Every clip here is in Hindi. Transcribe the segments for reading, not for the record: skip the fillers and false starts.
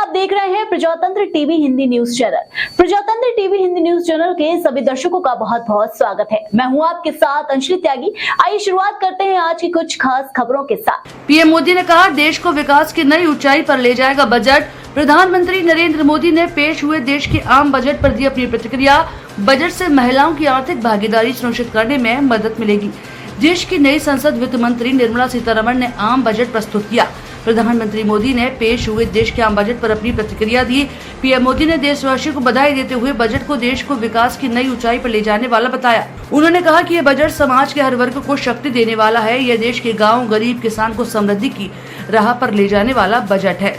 आप देख रहे हैं प्रजातंत्र टीवी हिंदी न्यूज चैनल। प्रजातंत्र टीवी हिंदी न्यूज चैनल के सभी दर्शकों का बहुत बहुत स्वागत है। मैं हूं आपके साथ अंशली त्यागी। आइए शुरुआत करते हैं आज की कुछ खास खबरों के साथ। पीएम मोदी ने कहा, देश को विकास की नई ऊंचाई पर ले जाएगा बजट। प्रधानमंत्री नरेंद्र मोदी ने पेश हुए देश के आम बजट पर दी अपनी प्रतिक्रिया। बजट से महिलाओं की आर्थिक भागीदारी सुनिश्चित करने में मदद मिलेगी। देश की नई संसद वित्त मंत्री निर्मला सीतारमण ने आम बजट प्रस्तुत किया। प्रधानमंत्री मोदी ने पेश हुए देश के आम बजट पर अपनी प्रतिक्रिया दी। पीएम मोदी ने देशवासियों को बधाई देते हुए बजट को देश को विकास की नई ऊंचाई पर ले जाने वाला बताया। उन्होंने कहा कि यह बजट समाज के हर वर्ग को शक्ति देने वाला है। यह देश के गाँव, गरीब किसान को समृद्धि की राह पर ले जाने वाला बजट है।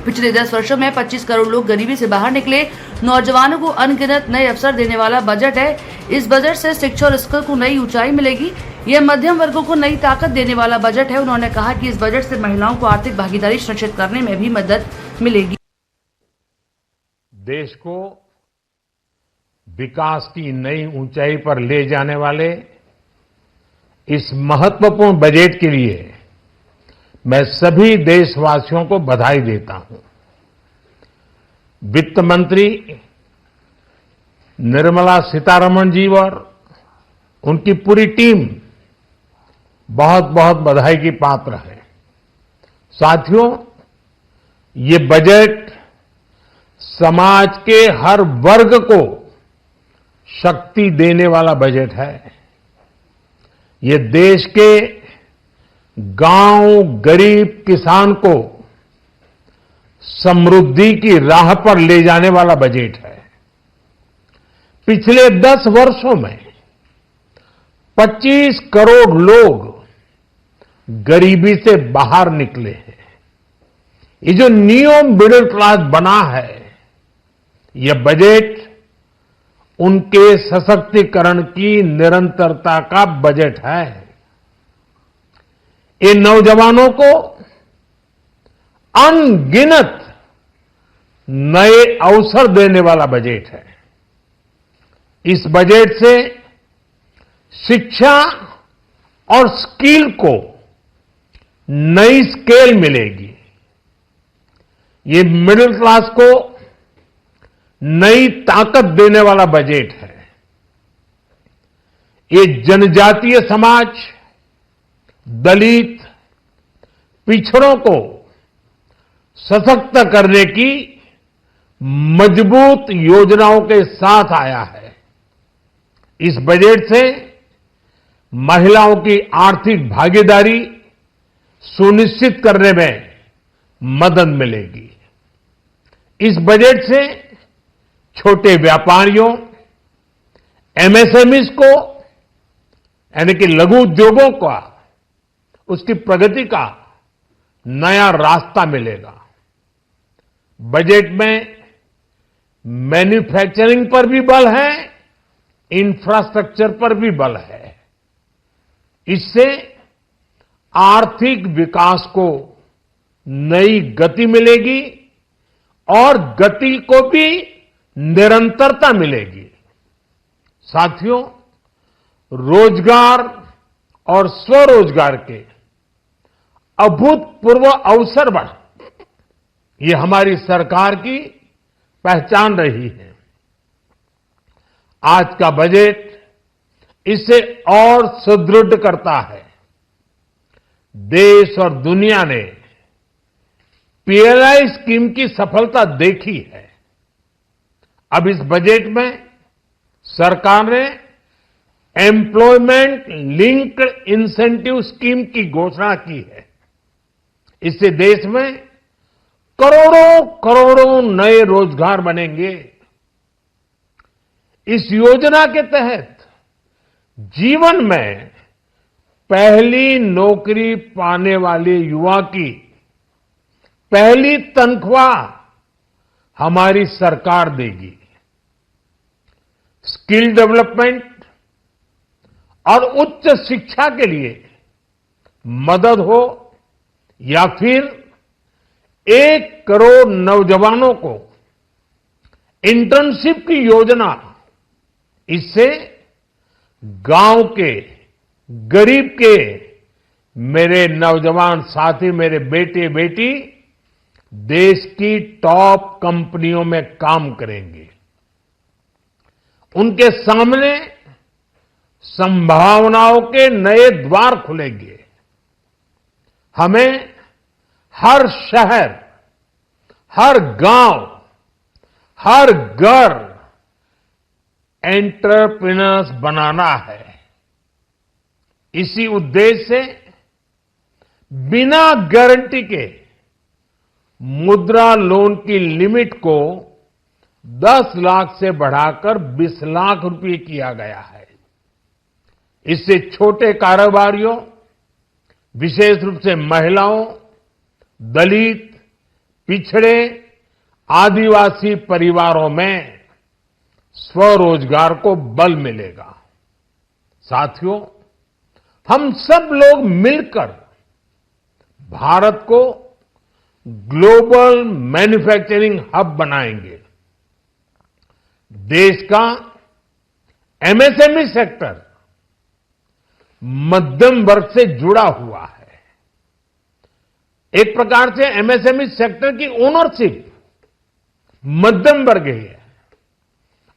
पिछले 10 वर्षों में 25 करोड़ लोग गरीबी से बाहर निकले। नौजवानों को अनगिनत नए अवसर देने वाला बजट है। इस बजट से शिक्षा और स्किल को नई ऊंचाई मिलेगी। यह मध्यम वर्गों को नई ताकत देने वाला बजट है। उन्होंने कहा कि इस बजट से महिलाओं को आर्थिक भागीदारी सुनिश्चित करने में भी मदद मिलेगी। देश को विकास की नई ऊंचाई पर ले जाने वाले इस महत्वपूर्ण बजट के लिए मैं सभी देशवासियों को बधाई देता हूं। वित्त मंत्री निर्मला सीतारमण जी और उनकी पूरी टीम बहुत बहुत बधाई की पात्र है। साथियों, ये बजट समाज के हर वर्ग को शक्ति देने वाला बजट है। ये देश के गांव, गरीब किसान को समृद्धि की राह पर ले जाने वाला बजट है। पिछले 10 वर्षों में 25 करोड़ लोग गरीबी से बाहर निकले हैं। ये जो न्यू मिडिल क्लास बना है, यह बजट उनके सशक्तिकरण की निरंतरता का बजट है। ये नौजवानों को अनगिनत नए अवसर देने वाला बजट है। इस बजट से शिक्षा और स्किल को नई स्केल मिलेगी। ये मिडिल क्लास को नई ताकत देने वाला बजट है। ये जनजातीय समाज, दलित, पिछड़ों को सशक्त करने की मजबूत योजनाओं के साथ आया है। इस बजट से महिलाओं की आर्थिक भागीदारी सुनिश्चित करने में मदद मिलेगी। इस बजट से छोटे व्यापारियों, एमएसएमईज को यानी कि लघु उद्योगों का, उसकी प्रगति का नया रास्ता मिलेगा। बजट में मैन्युफैक्चरिंग पर भी बल है, इंफ्रास्ट्रक्चर पर भी बल है। इससे आर्थिक विकास को नई गति मिलेगी और गति को भी निरंतरता मिलेगी। साथियों, रोजगार और स्वरोजगार के अभूतपूर्व अवसर बढ़, ये हमारी सरकार की पहचान रही है। आज का बजट इसे और सुदृढ़ करता है। देश और दुनिया ने पीएलआई स्कीम की सफलता देखी है। अब इस बजट में सरकार ने एम्प्लॉयमेंट लिंक्ड इंसेंटिव स्कीम की घोषणा की है। इससे देश में करोड़ों करोड़ों नए रोजगार बनेंगे। इस योजना के तहत जीवन में पहली नौकरी पाने वाले युवा की पहली तनख्वाह हमारी सरकार देगी। स्किल डेवलपमेंट और उच्च शिक्षा के लिए मदद हो या फिर 1 करोड़ नौजवानों को इंटर्नशिप की योजना, इससे गांव के, गरीब के मेरे नौजवान साथी, मेरे बेटे बेटी देश की टॉप कंपनियों में काम करेंगे। उनके सामने संभावनाओं के नए द्वार खुलेंगे। हमें हर शहर, हर गांव, हर घर एंटरप्रेन्योर्स बनाना है। इसी उद्देश्य से बिना गारंटी के मुद्रा लोन की लिमिट को 10 लाख से बढ़ाकर 20 लाख रुपए किया गया है। इससे छोटे कारोबारियों, विशेष रूप से महिलाओं, दलित, पिछड़े, आदिवासी परिवारों में स्वरोजगार को बल मिलेगा। साथियों, हम सब लोग मिलकर भारत को ग्लोबल मैन्युफैक्चरिंग हब बनाएंगे। देश का एमएसएमई सेक्टर मध्यम वर्ग से जुड़ा हुआ है। एक प्रकार से एमएसएमई सेक्टर की ओनरशिप मध्यम वर्ग ही है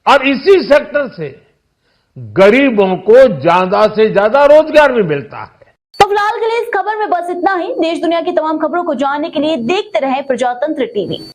और इसी सेक्टर से गरीबों को ज्यादा से ज्यादा रोजगार भी मिलता है। तो फिलहाल के लिए इस खबर में बस इतना ही। देश दुनिया की तमाम खबरों को जानने के लिए देखते रहें प्रजातंत्र टीवी।